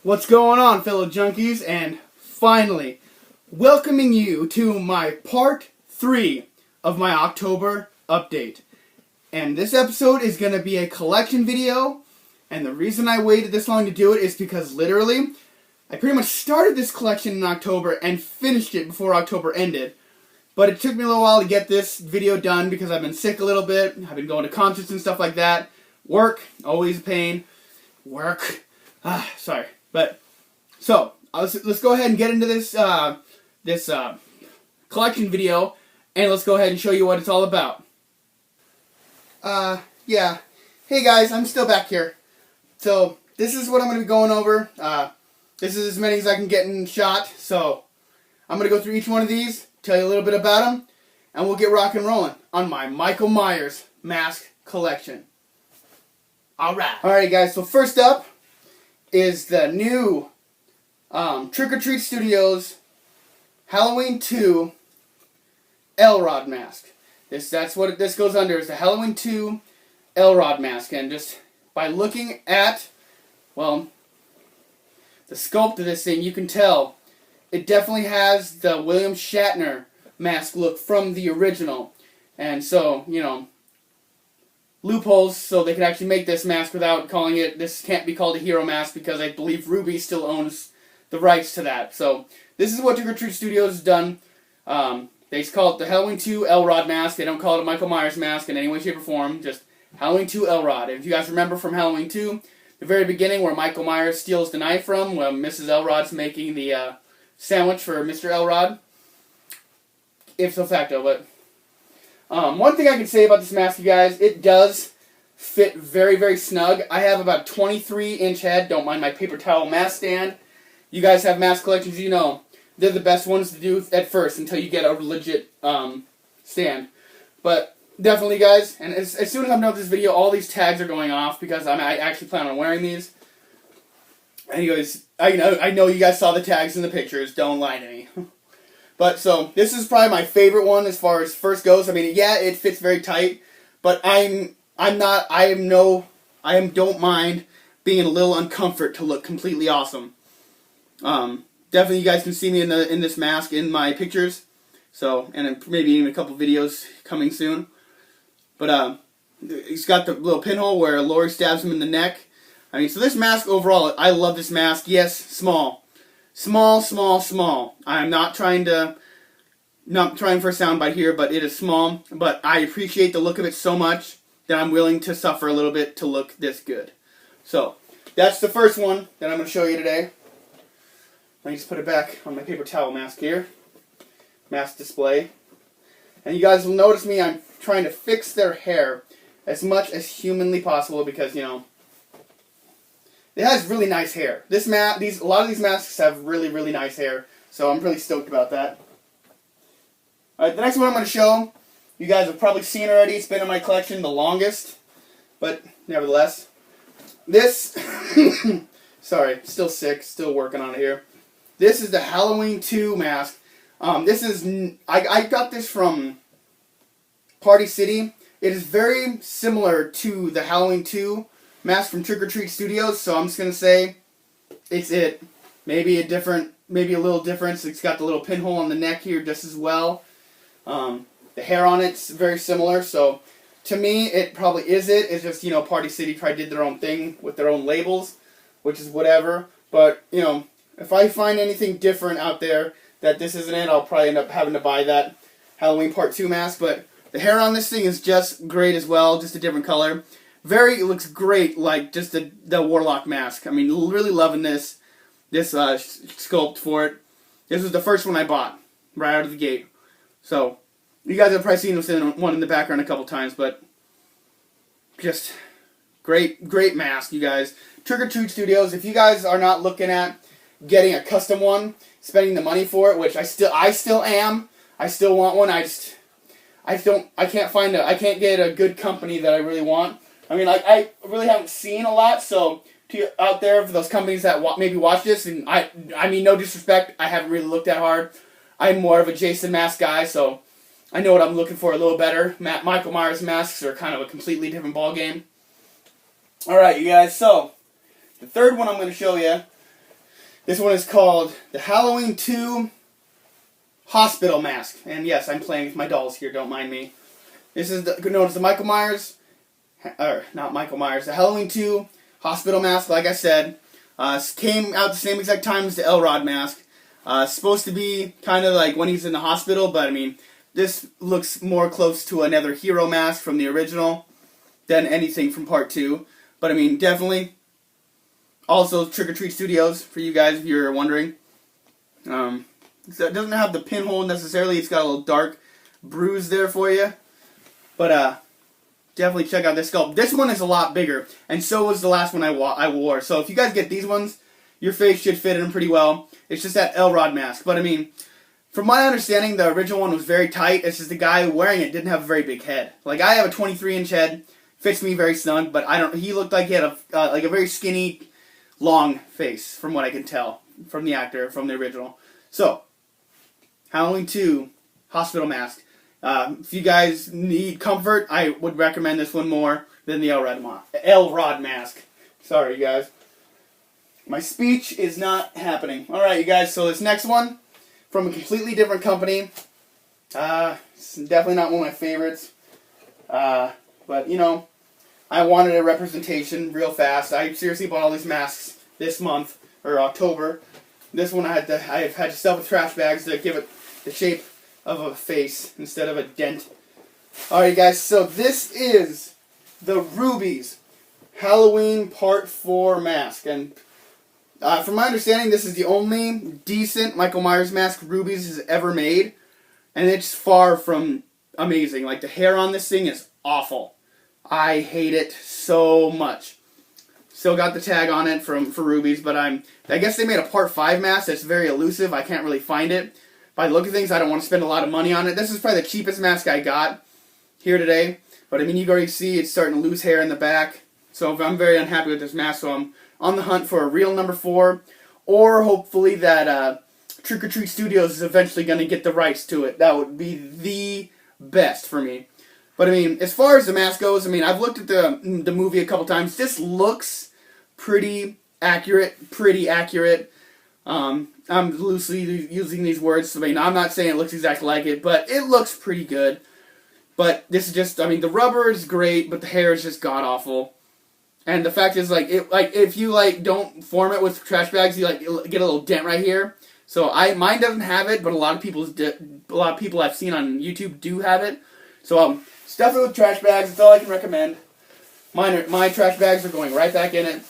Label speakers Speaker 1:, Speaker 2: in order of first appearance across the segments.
Speaker 1: What's going on, fellow junkies? And finally, welcoming you to my part 3 of my October update. And this episode is going to be a collection video, and the reason I waited this long to do it is because literally, I pretty much started this collection in October and finished it before October ended. But it took me a little while to get this video done because I've been sick a little bit, I've been going to concerts and stuff like that. Work, always a pain. Work. Sorry. But, so, let's go ahead and get into this collection video, and let's go ahead and show you what it's all about. Yeah. Hey guys, I'm still back here. So, this is what I'm going to be going over. This is as many as I can get in shot, so I'm going to go through each one of these, tell you a little bit about them, and we'll get rock and rolling on my Michael Myers mask collection. Alright guys, so first up is the new Trick or Treat Studios Halloween 2 Elrod mask. That's what this goes under, is the Halloween 2 Elrod mask. And just by looking at, well, the sculpt of this thing, you can tell it definitely has the William Shatner mask look from the original. And so, you know, loopholes so they can actually make this mask without calling it, this can't be called a hero mask because I believe Ruby still owns the rights to that. So this is what Trick or Treat Studios has done. They call it the Halloween 2 Elrod mask. They don't call it a Michael Myers mask in any way, shape, or form. Just Halloween 2 Elrod. And if you guys remember from Halloween 2, the very beginning where Michael Myers steals the knife from when Mrs. Elrod's making the sandwich for Mr. Elrod. Ipso facto, but one thing I can say about this mask, you guys, it does fit very, very snug. I have about a 23-inch head. Don't mind my paper towel mask stand. You guys have mask collections, you know. They're the best ones to do at first until you get a legit stand. But definitely, guys, and as soon as I'm done with this video, all these tags are going off because I actually plan on wearing these. Anyways, I know you guys saw the tags in the pictures. Don't lie to me. But, so, this is probably my favorite one as far as first goes. I mean, yeah, it fits very tight, but I don't mind being a little uncomfort to look completely awesome. Definitely you guys can see me in this mask in my pictures, so, and maybe even a couple videos coming soon. But, he's got the little pinhole where Laurie stabs him in the neck. I mean, so this mask overall, I love this mask. Yes, small. Small. I'm not trying for a soundbite here, but it is small. But I appreciate the look of it so much that I'm willing to suffer a little bit to look this good. So, that's the first one that I'm going to show you today. Let me just put it back on my paper towel mask here. Mask display. And you guys will notice me, I'm trying to fix their hair as much as humanly possible because, you know, it has really nice hair. A lot of these masks have really, really nice hair, so I'm really stoked about that. Alright, the next one I'm going to show, you guys have probably seen already. It's been in my collection the longest, but nevertheless. This, sorry, still sick, still working on it here. This is the Halloween 2 mask. I got this from Party City. It is very similar to the Halloween 2 mask from Trick or Treat Studios, so I'm just going to say it's it. Maybe a little difference. It's got the little pinhole on the neck here just as well. The hair on it's very similar, so to me it probably is it. It's just, you know, Party City probably did their own thing with their own labels, which is whatever. But, you know, if I find anything different out there that this isn't it, I'll probably end up having to buy that Halloween Part 2 mask. But the hair on this thing is just great as well, just a different color. It looks great, like just the Warlock mask. I mean, really loving this sculpt for it. This was the first one I bought right out of the gate. So, you guys have probably seen this one in the background a couple times, but just great mask, you guys. Trick or Treat Studios, if you guys are not looking at getting a custom one, spending the money for it, which I still am. I still want one. I can't get a good company that I really want. I mean, like, I really haven't seen a lot, so out there for those companies that maybe watch this, and I mean, no disrespect, I haven't really looked that hard. I'm more of a Jason mask guy, so I know what I'm looking for a little better. Michael Myers masks are kind of a completely different ballgame. Alright, you guys, so the third one I'm going to show you This one is called the Halloween 2 Hospital Mask. And yes, I'm playing with my dolls here, don't mind me. This is known as the Michael Myers, or not Michael Myers, the Halloween 2 Hospital Mask, like I said. Came out the same exact time as the Elrod mask. Supposed to be kind of like when he's in the hospital, but I mean, this looks more close to another hero mask from the original than anything from part 2. But I mean, definitely. Also, Trick or Treat Studios, for you guys if you're wondering. So it doesn't have the pinhole necessarily, it's got a little dark bruise there for you. But definitely check out this sculpt. This one is a lot bigger, and so was the last one I wore. So if you guys get these ones, your face should fit in them pretty well. It's just that Elrod mask. But I mean, from my understanding, the original one was very tight. It's just the guy wearing it didn't have a very big head. Like, I have a 23-inch head, fits me very snug, but he looked like he had like a very skinny, long face, from what I can tell from the actor from the original. So, Halloween 2 Hospital Mask. If you guys need comfort, I would recommend this one more than the Elrod mask. Sorry, you guys. My speech is not happening. Alright, you guys, so this next one, from a completely different company. It's definitely not one of my favorites. But, you know, I wanted a representation real fast. I seriously bought all these masks this month, or October. This one I've had to stuff with trash bags to give it the shape of a face instead of a dent. Alright guys, so this is the Rubies Halloween Part 4 mask. And from my understanding, this is the only decent Michael Myers mask Rubies has ever made. And it's far from amazing. Like, the hair on this thing is awful. I hate it so much. Still got the tag on it for Rubies, but I guess they made a Part 5 mask that's very elusive. I can't really find it. By the look of things, I don't want to spend a lot of money on it. This is probably the cheapest mask I got here today. But I mean, you can already see it's starting to lose hair in the back. So I'm very unhappy with this mask. So I'm on the hunt for a real number 4. Or hopefully that Trick or Treat Studios is eventually going to get the rights to it. That would be the best for me. But I mean, as far as the mask goes, I mean, I've looked at the movie a couple times. This looks pretty accurate. I'm loosely using these words. I mean, I'm not saying it looks exactly like it, but it looks pretty good. But this is just, I mean, the rubber is great, but the hair is just god-awful. And the fact is, if you, don't form it with trash bags, you, get a little dent right here. So, mine doesn't have it, but a lot of people I've seen on YouTube do have it. So, stuff it with trash bags. That's all I can recommend. My trash bags are going right back in it.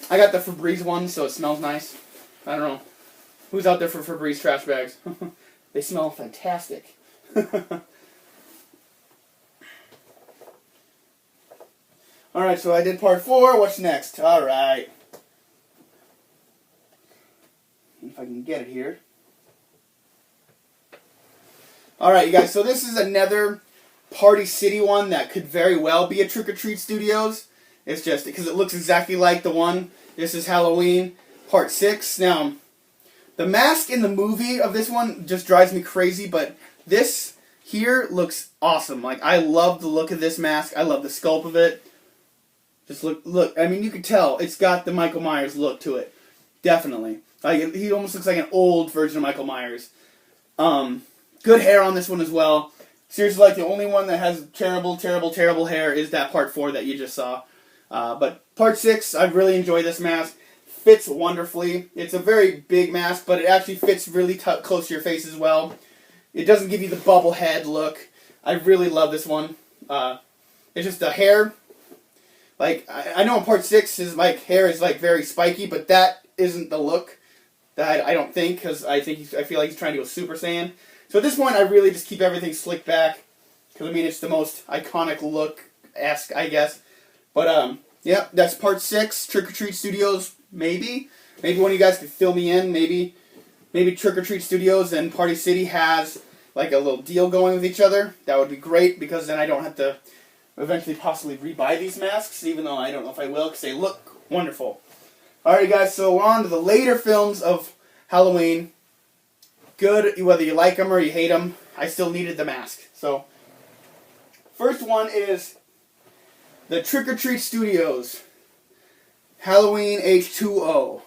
Speaker 1: I got the Febreze one, so it smells nice. I don't know. Who's out there for Febreze trash bags? They smell fantastic. Alright, so I did part 4. What's next? Alright. If I can get it here. Alright, you guys, so this is another Party City one that could very well be a Trick or Treat Studios. It's just because it looks exactly like the one. This is Halloween Part 6. Now, the mask in the movie of this one just drives me crazy, but this here looks awesome. Like, I love the look of this mask. I love the sculpt of it. Just look. I mean, you can tell it's got the Michael Myers look to it. Definitely. Like, he almost looks like an old version of Michael Myers. Good hair on this one as well. Seriously, like, the only one that has terrible hair is that Part 4 that you just saw. But Part 6, I really enjoy this mask. Fits wonderfully. It's a very big mask, but it actually fits really close to your face as well. It doesn't give you the bubble head look. I really love this one. It's just the hair. Like, I know in Part 6, his hair is very spiky, but that isn't the look. That I don't think, because I feel like he's trying to go Super Saiyan. So at this point, I really just keep everything slicked back, because I mean it's the most iconic look-esque, I guess. But yeah, that's Part 6, Trick or Treat Studios. Maybe one of you guys could fill me in. Maybe Trick or Treat Studios and Party City has like a little deal going with each other. That would be great, because then I don't have to eventually possibly rebuy these masks, even though I don't know if I will, because they look wonderful. Alright guys, so we're on to the later films of Halloween. Good, whether you like them or you hate them, I still needed the mask. So, first one is the Trick or Treat Studios Halloween H2O.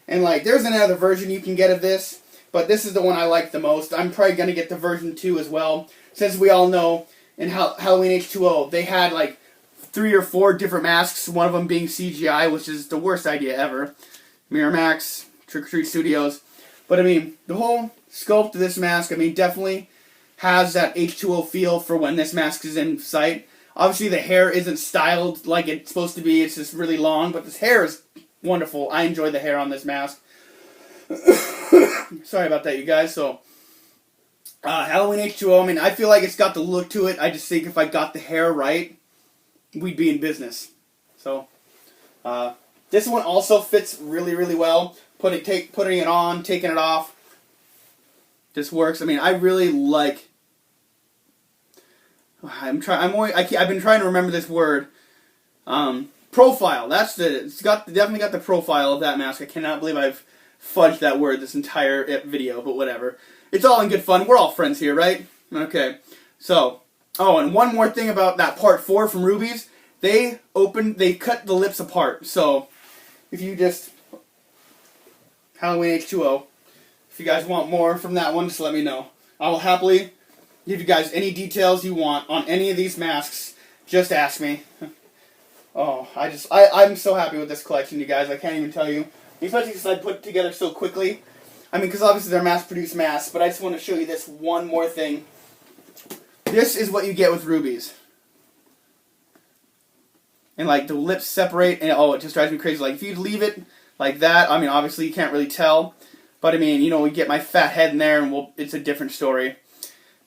Speaker 1: And like, there's another version you can get of this, but this is the one I like the most. I'm probably going to get the version 2 as well, since we all know in Halloween H2O, they had like 3 or 4 different masks, one of them being CGI, which is the worst idea ever. Miramax, Trick or Treat Studios. But I mean, the whole sculpt of this mask, I mean, definitely has that H2O feel for when this mask is in sight. Obviously, the hair isn't styled like it's supposed to be. It's just really long, but this hair is wonderful. I enjoy the hair on this mask. Sorry about that, you guys. So, Halloween H2O, I mean, I feel like it's got the look to it. I just think if I got the hair right, we'd be in business. So, this one also fits really, really well. Putting it on, taking it off. This works. I mean, I really like. I've been trying to remember this word. Profile. That's definitely got the profile of that mask. I cannot believe I've fudged that word this entire video, but whatever. It's all in good fun. We're all friends here, right? Okay. So, oh, and one more thing about that part 4 from Ruby's. They cut the lips apart. So, if you just Halloween H2O. If you guys want more from that one, just let me know. I will happily give you guys any details you want on any of these masks. Just ask me. Oh, I'm so happy with this collection, you guys. I can't even tell you. Especially since I put it together so quickly. I mean, because obviously they're mass-produced masks, but I just want to show you this one more thing. This is what you get with Rubies. And, like, the lips separate, and, oh, it just drives me crazy. Like, if you leave it like that, I mean, obviously you can't really tell. But, I mean, you know, we get my fat head in there, and it's a different story.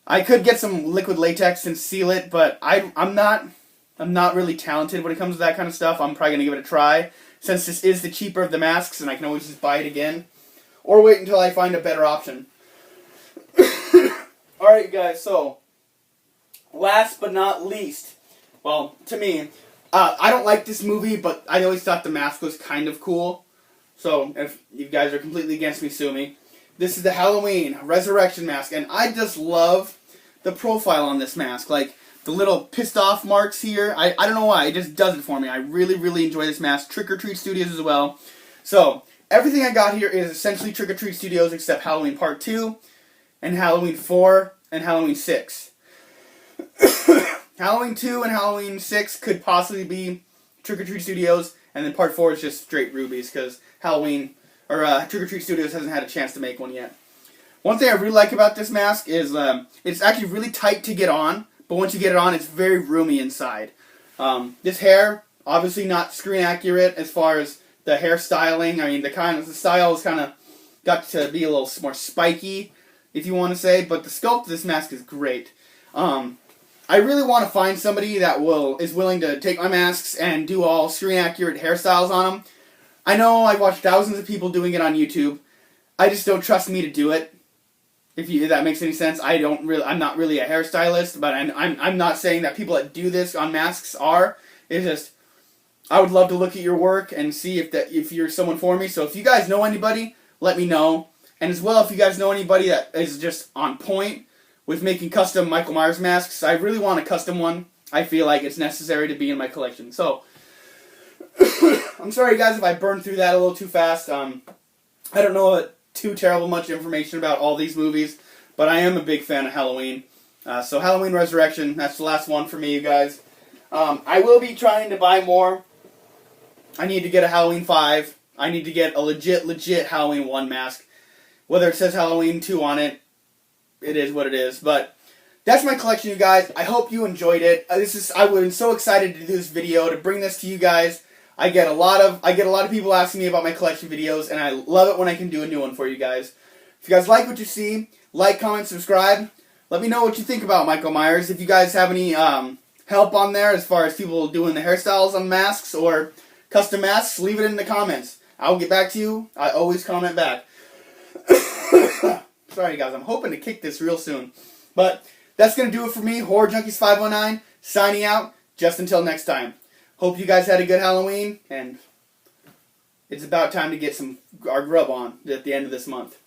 Speaker 1: I could get some liquid latex and seal it, but I'm not really talented when it comes to that kind of stuff. I'm probably going to give it a try, since this is the cheaper of the masks, and I can always just buy it again. Or wait until I find a better option. Alright, guys, so, last but not least, well, to me, I don't like this movie, but I always thought the mask was kind of cool. So, if you guys are completely against me, sue me. This is the Halloween Resurrection mask, and I just love the profile on this mask. Like, the little pissed off marks here, I don't know why, it just does it for me. I really, really enjoy this mask. Trick or Treat Studios as well. So, everything I got here is essentially Trick or Treat Studios except Halloween Part 2, and Halloween 4, and Halloween 6. Halloween 2 and Halloween 6 could possibly be Trick or Treat Studios, and then Part 4 is just straight Rubies, because Halloween, or Trick or Treat Studios hasn't had a chance to make one yet. One thing I really like about this mask is it's actually really tight to get on, but once you get it on, it's very roomy inside. This hair, obviously not screen accurate as far as the hair styling. I mean, the style is kind of got to be a little more spiky, if you want to say, but the sculpt of this mask is great. I really want to find somebody that is willing to take my masks and do all screen accurate hairstyles on them. I know I've watched thousands of people doing it on YouTube. I just don't trust me to do it. If that makes any sense, I'm not really a hairstylist, but I'm not saying that people that do this on masks are. It's just I would love to look at your work and see if you're someone for me. So if you guys know anybody, let me know. And as well, if you guys know anybody that is just on point with making custom Michael Myers masks, I really want a custom one. I feel like it's necessary to be in my collection. So I'm sorry, guys, if I burned through that a little too fast. I don't know too terrible much information about all these movies, but I am a big fan of Halloween. So Halloween Resurrection, that's the last one for me, you guys. I will be trying to buy more. I need to get a Halloween 5. I need to get a legit Halloween 1 mask. Whether it says Halloween 2 on it, it is what it is. But that's my collection, you guys. I hope you enjoyed it. I was so excited to do this video, to bring this to you guys. I get a lot of people asking me about my collection videos, and I love it when I can do a new one for you guys. If you guys like what you see, like, comment, subscribe. Let me know what you think about Michael Myers. If you guys have any help on there as far as people doing the hairstyles on masks or custom masks, leave it in the comments. I'll get back to you. I always comment back. Sorry, guys. I'm hoping to kick this real soon. But that's going to do it for me. Horror Junkies 519, signing out. Just until next time. Hope you guys had a good Halloween, and it's about time to get our grub on at the end of this month.